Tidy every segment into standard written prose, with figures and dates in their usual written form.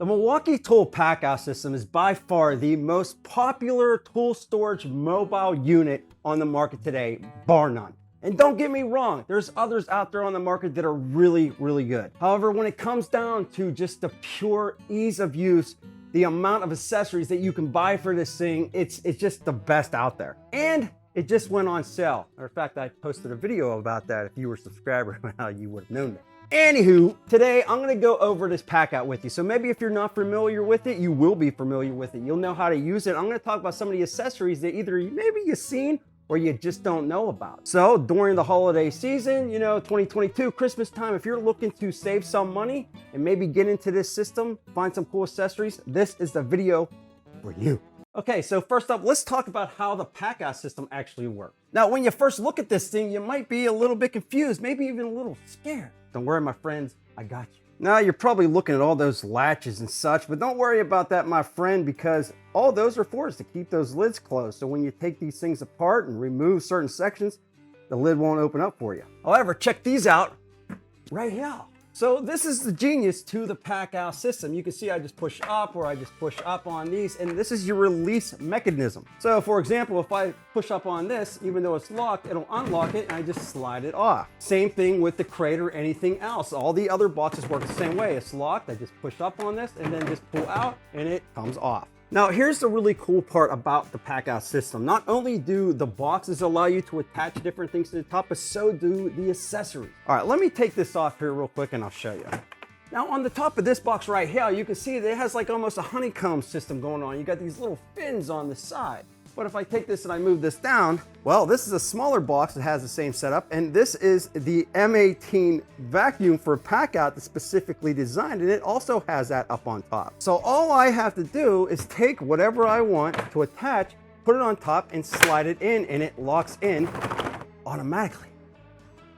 The Milwaukee Tote Packout system is by far the most popular tool storage mobile unit on the market today, bar none. And don't get me wrong, there's others out there on the market that are really, really good. However, when it comes down to just the pure ease of use, the amount of accessories that you can buy for this thing, it's just the best out there. And it just went on sale. Matter of fact, I posted a video about that. If you were a subscriber, you would have known that. Anywho, today I'm gonna go over this Packout with you. So maybe if you're not familiar with it, you will be familiar with it. You'll know how to use it. I'm gonna talk about some of the accessories that either maybe you've seen or you just don't know about. So during the holiday season, 2022, Christmas time, if you're looking to save some money and maybe get into this system, find some cool accessories, this is the video for you. Okay, so first up, let's talk about how the Packout system actually works. Now, when you first look at this thing, you might be a little bit confused, maybe even a little scared. Don't worry, my friends, I got you. Now, you're probably looking at all those latches and such, but don't worry about that, my friend, because all those are for is to keep those lids closed. So when you take these things apart and remove certain sections, the lid won't open up for you. However, check these out right here. So this is the genius to the Packout system. You can see I just push up or I just push up on these, and this is your release mechanism. So for example, if I push up on this, even though it's locked, it'll unlock it and I just slide it off. Same thing with the crate or anything else. All the other boxes work the same way. It's locked, I just push up on this and then just pull out and it comes off. Now, here's the really cool part about the Packout system. Not only do the boxes allow you to attach different things to the top, but so do the accessories. All right, let me take this off here real quick and I'll show you. Now, on the top of this box right here, you can see that it has like almost a honeycomb system going on. You got these little fins on the side. But if I take this and I move this down, well, this is a smaller box that has the same setup, and this is the M18 vacuum for Packout that's specifically designed, and it also has that up on top. So all I have to do is take whatever I want to attach, put it on top, and slide it in, and it locks in automatically.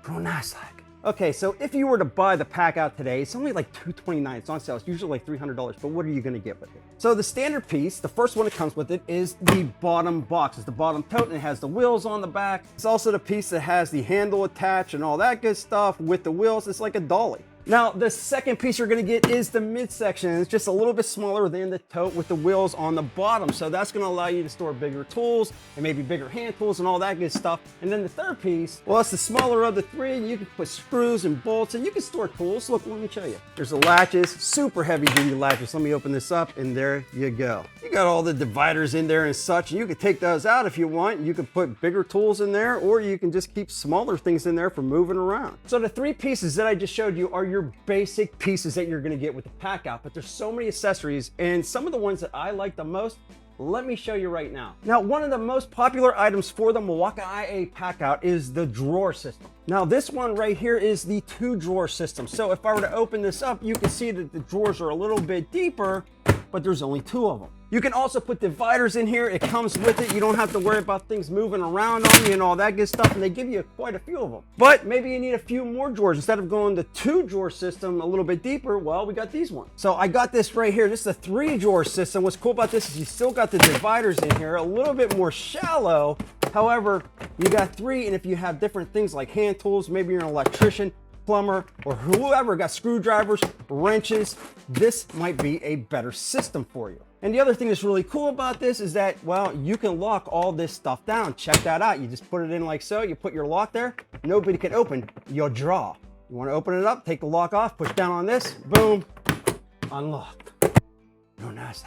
Real nice like. Okay, so if you were to buy the Packout today, it's only like $229. It's on sale. It's usually like $300, but what are you gonna get with it? So the standard piece, the first one that comes with it is the bottom box. It's the bottom tote and it has the wheels on the back. It's also the piece that has the handle attached and all that good stuff with the wheels. It's like a dolly. Now, the second piece you're gonna get is the midsection. It's just a little bit smaller than the tote with the wheels on the bottom. So that's gonna allow you to store bigger tools and maybe bigger hand tools and all that good stuff. And then the third piece, well, it's the smaller of the three. You can put screws and bolts and you can store tools. Look, let me show you. There's the latches, super heavy duty latches. Let me open this up and there you go. You got all the dividers in there and such, and you can take those out if you want. You can put bigger tools in there, or you can just keep smaller things in there for moving around. So the three pieces that I just showed you are your basic pieces that you're gonna get with the Packout, but there's so many accessories, and some of the ones that I like the most, let me show you right now. Now, one of the most popular items for the Milwaukee IA Packout is the drawer system. Now, this one right here is the 2-drawer system. So if I were to open this up, you can see that the drawers are a little bit deeper, but there's only 2 of them. You can also put dividers in here. It comes with it. You don't have to worry about things moving around on you and all that good stuff. And they give you quite a few of them. But maybe you need a few more drawers. Instead of going the 2-drawer system a little bit deeper, well, we got these ones. So I got this right here. This is a 3-drawer system. What's cool about this is you still got the dividers in here, a little bit more shallow. However, you got 3. And if you have different things like hand tools, maybe you're an electrician, plumber, or whoever got screwdrivers, wrenches, this might be a better system for you. And the other thing that's really cool about this is that, well, you can lock all this stuff down. Check that out. You just put it in like so. You put your lock there. Nobody can open your drawer. You want to open it up, take the lock off, push down on this, boom, unlocked. Real nice.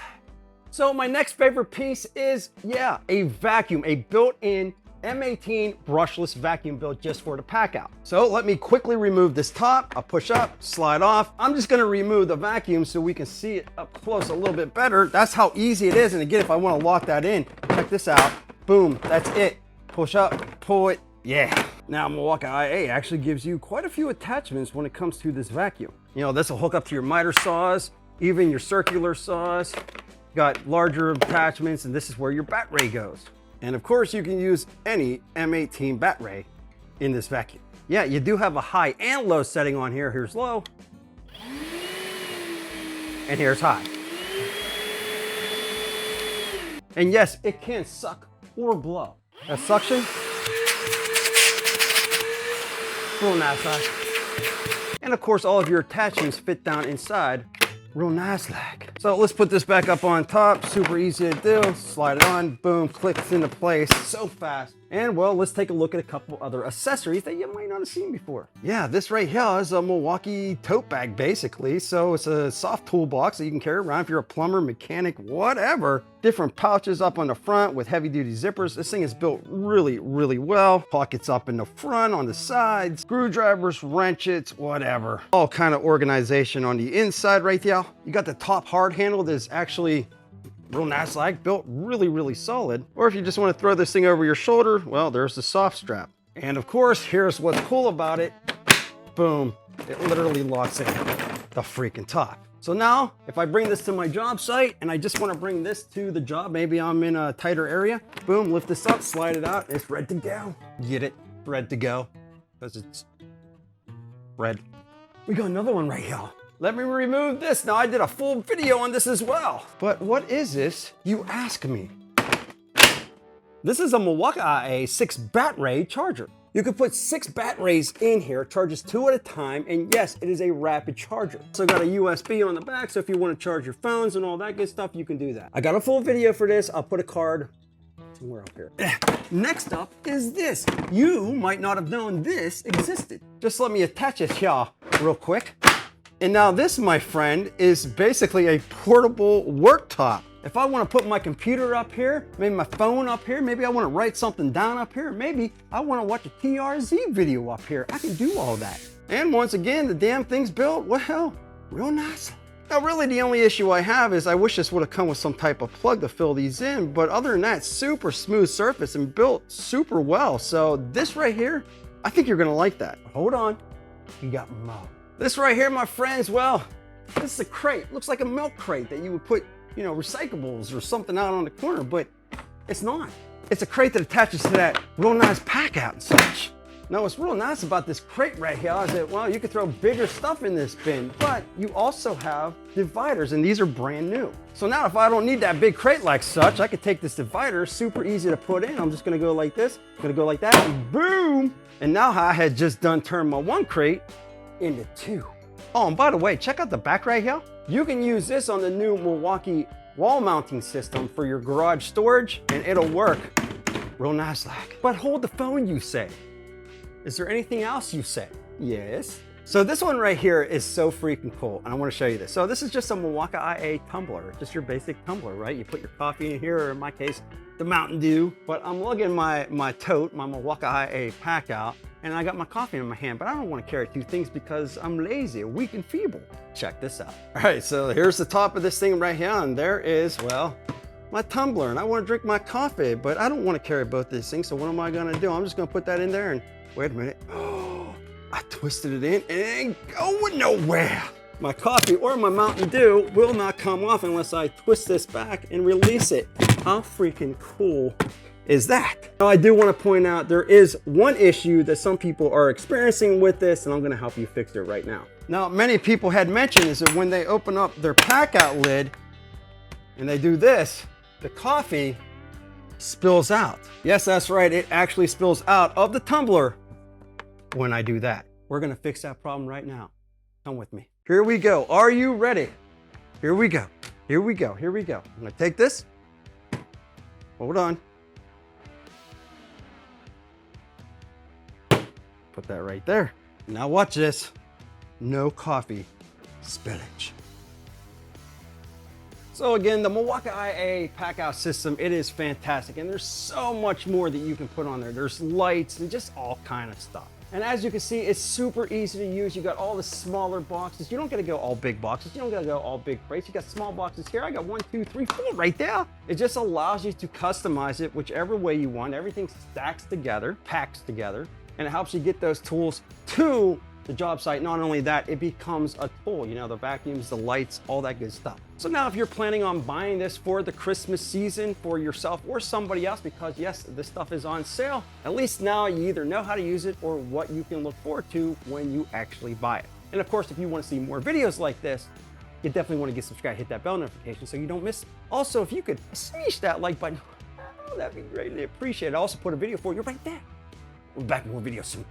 So my next favorite piece is, yeah, a vacuum, a built-in M18 brushless vacuum built just for the Packout. So let me quickly remove this top. I'll push up, slide off. I'm just gonna remove the vacuum so we can see it up close a little bit better. That's how easy it is. And again, if I wanna lock that in, check this out. Boom, that's it. Push up, pull it, yeah. Now Milwaukee IA actually gives you quite a few attachments when it comes to this vacuum. This will hook up to your miter saws, even your circular saws. Got larger attachments, and this is where your bat ray goes. And of course, you can use any M18 bat ray in this vacuum. Yeah, you do have a high and low setting on here. Here's low, and here's high. And yes, it can suck or blow. That suction, real nice. And of course, all of your attachments fit down inside real nice like. So let's put this back up on top. Super easy to do. Slide it on, boom, clicks into place so fast. And well, let's take a look at a couple other accessories that you might not have seen before. Yeah, this right here is a Milwaukee Tote Bag basically. So it's a soft toolbox that you can carry around if you're a plumber, mechanic, whatever. Different pouches up on the front with heavy duty zippers. This thing is built really, really well. Pockets up in the front, on the sides, screwdrivers, wrenches, whatever. All kind of organization on the inside right there. You got the top hard handle that's actually real nice, like built really, really solid. Or if you just want to throw this thing over your shoulder, well, there's the soft strap. And of course, here's what's cool about it. Boom, it literally locks in the freaking top. So now, if I bring this to my job site and I just want to bring this to the job, maybe I'm in a tighter area, boom, lift this up, slide it out, it's ready to go. Get it? Ready to go, because it's red. We got another one right here. Let me remove this. Now, I did a full video on this as well. But what is this, you ask me? This is a Milwaukee IA 6 battery charger. You can put 6 batteries in here, charges 2 at a time, and yes, it is a rapid charger. So got a USB on the back, so if you want to charge your phones and all that good stuff, you can do that. I got a full video for this. I'll put a card somewhere up here. Next up is this. You might not have known this existed. Just let me attach it here real quick. And now this, my friend, is basically a portable worktop. If I want to put my computer up here, maybe my phone up here, maybe I want to write something down up here, maybe I want to watch a TRZ video up here, I can do all that. And once again, the damn thing's built, well, real nice. Now really the only issue I have is I wish this would have come with some type of plug to fill these in, but other than that, super smooth surface and built super well. So this right here, I think you're gonna like that. Hold on, you got more. This right here, my friends, well, this is a crate. Looks like a milk crate that you would put, you know, recyclables or something out on the corner, but it's not. It's a crate that attaches to that real nice Packout and such. Now, what's real nice about this crate right here is that, well, you can throw bigger stuff in this bin, but you also have dividers, and these are brand new. So now if I don't need that big crate like such, I could take this divider, super easy to put in. I'm just gonna go like this, gonna go like that, and boom! And now I had just done turned my one crate into 2. Oh, and by the way, check out the back right here. You can use this on the new Milwaukee wall mounting system for your garage storage, and it'll work real nice like. But hold the phone, you say. Is there anything else you say? Yes. So this one right here is so freaking cool, and I want to show you this. So this is just a Milwaukee IA tumbler, just your basic tumbler, right? You put your coffee in here, or in my case, the Mountain Dew. But I'm lugging my tote, my Milwaukee IA Packout, and I got my coffee in my hand, but I don't want to carry 2 things because I'm lazy, weak and feeble. Check this out. All right, so here's the top of this thing right here, and there is, well, my tumbler, and I want to drink my coffee, but I don't want to carry both these things, so what am I gonna do? I'm just gonna put that in there, and wait a minute. Oh, I twisted it in, and it ain't going nowhere. My coffee or my Mountain Dew will not come off unless I twist this back and release it. How freaking cool is that? Now, I do want to point out there is one issue that some people are experiencing with this, and I'm going to help you fix it right now. Now, many people had mentioned is that when they open up their Packout lid and they do this, the coffee spills out. Yes, that's right. It actually spills out of the tumbler when I do that. We're going to fix that problem right now. Come with me. Here we go. Are you ready? Here we go. Here we go. Here we go. I'm going to take this. Hold on. Put that right there. Now watch this. No coffee spillage. So again, the Milwaukee IA Packout system, it is fantastic. And there's so much more that you can put on there. There's lights and just all kind of stuff. And as you can see, it's super easy to use. You got all the smaller boxes. You don't gotta go all big boxes. You don't gotta go all big crates. You got small boxes here. I got 1, 2, 3, 4 right there. It just allows you to customize it whichever way you want. Everything stacks together, packs together, and it helps you get those tools to the job site. Not only that, it becomes a tool, you know, the vacuums, the lights, all that good stuff. So now if you're planning on buying this for the Christmas season for yourself or somebody else, because yes, this stuff is on sale, at least now you either know how to use it or what you can look forward to when you actually buy it. And of course, if you want to see more videos like this, you definitely want to get subscribed, hit that bell notification so you don't miss. Also, if you could smash that like button, oh, that'd be greatly appreciated. I also put a video for you right there. We'll be back with more videos soon.